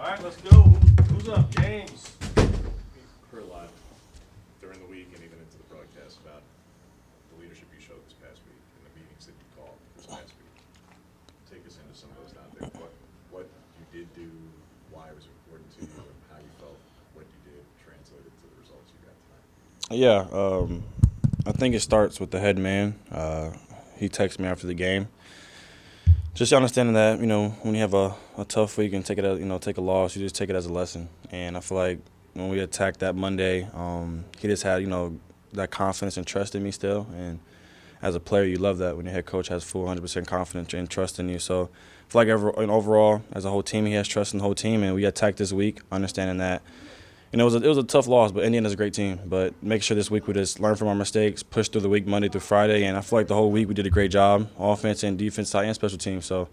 All right, let's go. Who's up, James? Heard a lot during the week and even into the broadcast about the leadership you showed this past week and the meetings that you called this past week. Take us into some of those down there. What you did do, why it was important to you, and how you felt what you did translated to the results you got tonight. Yeah, I think it starts with the head man. He texted me after the game. Just understanding that, when you have a tough week and take a loss, you just take it as a lesson. And I feel like when we attacked that Monday, he just had, that confidence and trust in me still. And as a player, you love that when your head coach has full 100% confidence and trust in you. So I feel like overall, as a whole team, he has trust in the whole team. And we attacked this week, understanding that, it was a tough loss, but Indiana's a great team. But make sure this week we just learn from our mistakes, push through the week Monday through Friday, and I feel like the whole week we did a great job, offense and defense side and special teams. So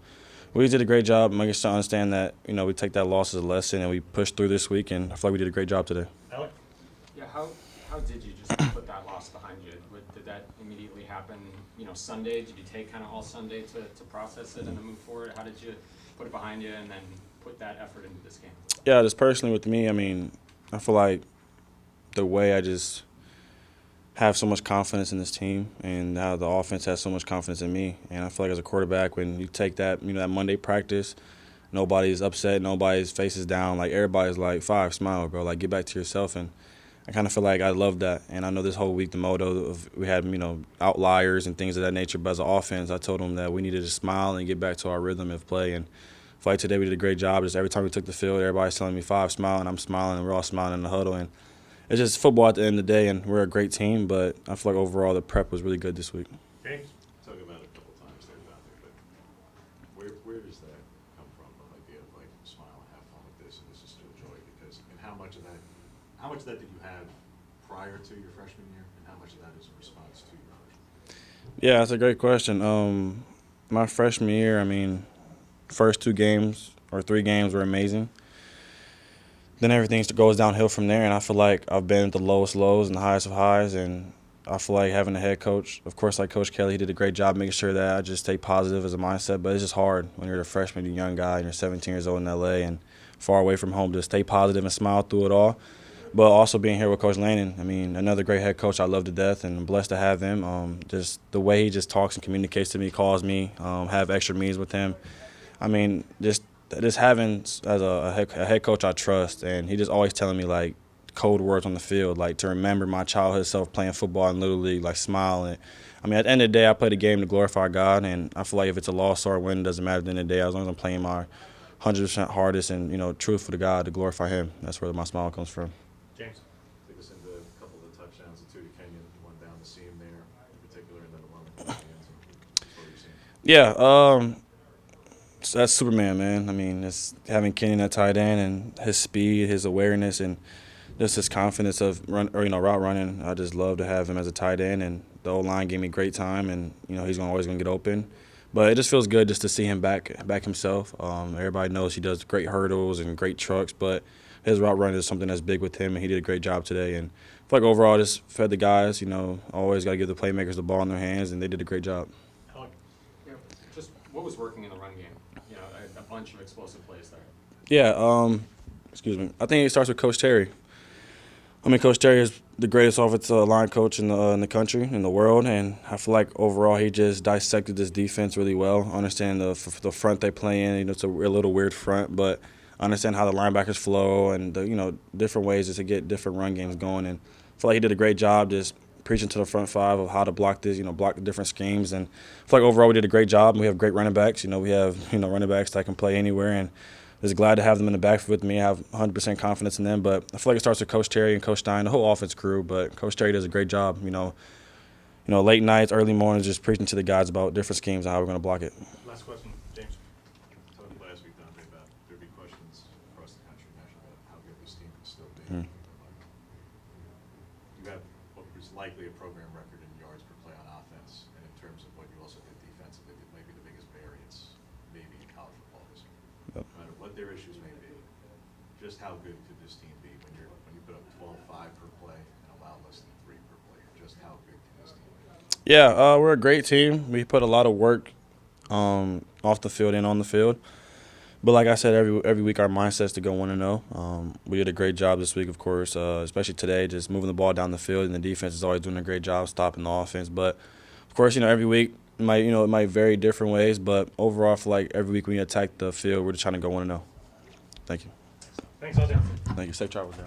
we did a great job making sure to understand that, we take that loss as a lesson and we push through this week, and I feel like we did a great job today. Alec? Yeah, how did you just put that loss behind you? Did that immediately happen, Sunday? Did you take kind of all Sunday to process it and then move forward? How did you put it behind you and then put that effort into this game? Yeah, just personally with me, I feel like the way I just have so much confidence in this team and how the offense has so much confidence in me. And I feel like as a quarterback, when you take that, that Monday practice, nobody's upset, nobody's face is down. Like, everybody's like, "Five, smile, bro. Like, get back to yourself." And I kind of feel like I love that. And I know this whole week the motto of we had, outliers and things of that nature. But as an offense, I told them that we needed to smile and get back to our rhythm of play. And I feel like today we did a great job. Just every time we took the field, everybody's telling me, "Five, smile," and I'm smiling, and we're all smiling in the huddle. And it's just football at the end of the day, and we're a great team. But I feel like overall the prep was really good this week. James? Talk about it a couple times there, Dante, but where does that come from, the idea of like smile and have fun with this and this is still joy? Because and how much of that did you have prior to your freshman year, and how much of that is a response to your freshman year? Yeah, that's a great question. My freshman year, first 3 games were amazing. Then everything goes downhill from there, and I feel like I've been at the lowest lows and the highest of highs, and I feel like having a head coach, of course, like Coach Kelly, he did a great job making sure that I just stay positive as a mindset, but it's just hard when you're a freshman, you're a young guy, and you're 17 years old in L.A. and far away from home to stay positive and smile through it all. But also being here with Coach Lannon, another great head coach I love to death, and I'm blessed to have him. Just the way he just talks and communicates to me, calls me, have extra meetings with him. Just having as a head coach I trust, and he just always telling me like code words on the field, like to remember my childhood self playing football in Little League, like smile. And at the end of the day, I play the game to glorify God, and I feel like if it's a loss or a win, it doesn't matter at the end of the day. As long as I'm playing my 100% hardest and truthful to God to glorify Him, that's where my smile comes from. James? Take us into a couple of the touchdowns, the two to Kenyon, one down the seam there in particular, and then the one in the end zone. What were you seeing? Yeah, so that's Superman, man. It's having Kenyon at tight end and his speed, his awareness, and just his confidence of route running. I just love to have him as a tight end, and the O-line gave me great time, and he's always gonna get open. But it just feels good just to see him back himself. Everybody knows he does great hurdles and great trucks, but his route running is something that's big with him, and he did a great job today. And I feel like overall, just fed the guys. Always got to give the playmakers the ball in their hands, and they did a great job. Alec? Yeah, just what was working in the run game? A bunch of explosive plays there. Yeah, excuse me. I think it starts with Coach Terry. Coach Terry is the greatest offensive line coach in the country, in the world, and I feel like overall he just dissected this defense really well. Understand the front they play in. It's a little weird front, but understand how the linebackers flow and the different ways just to get different run games going. And I feel like he did a great job just preaching to the front five of how to block this, block the different schemes. And I feel like overall we did a great job. We have great running backs. We have running backs that can play anywhere, and just glad to have them in the backfield with me. I have 100% confidence in them. But I feel like it starts with Coach Terry and Coach Stein, the whole offense crew. But Coach Terry does a great job. Late nights, early mornings, just preaching to the guys about different schemes and how we're going to block it. Last question, James. Talked last week, Dante, about there'd be questions across the country nationally about how good this team can still be. You have what was likely a program record in yards per play on offense, and in terms of what you also did defensively, that might be the biggest variance maybe in college football this year. Yep. No matter what their issues may be, just how good could this team be when you put up 12-5 per play and allow less than 3 per play? Just how good can this team be? Yeah, we're a great team. We put a lot of work off the field and on the field. But like I said, every week our mindset is to go 1-0. We did a great job this week, of course, especially today, just moving the ball down the field, and the defense is always doing a great job stopping the offense. But of course, every week it might vary different ways, but overall, I feel like every week when we attack the field, we're just trying to go 1-0. Thank you. Thanks, Dante. Thank you. Safe travels, guys.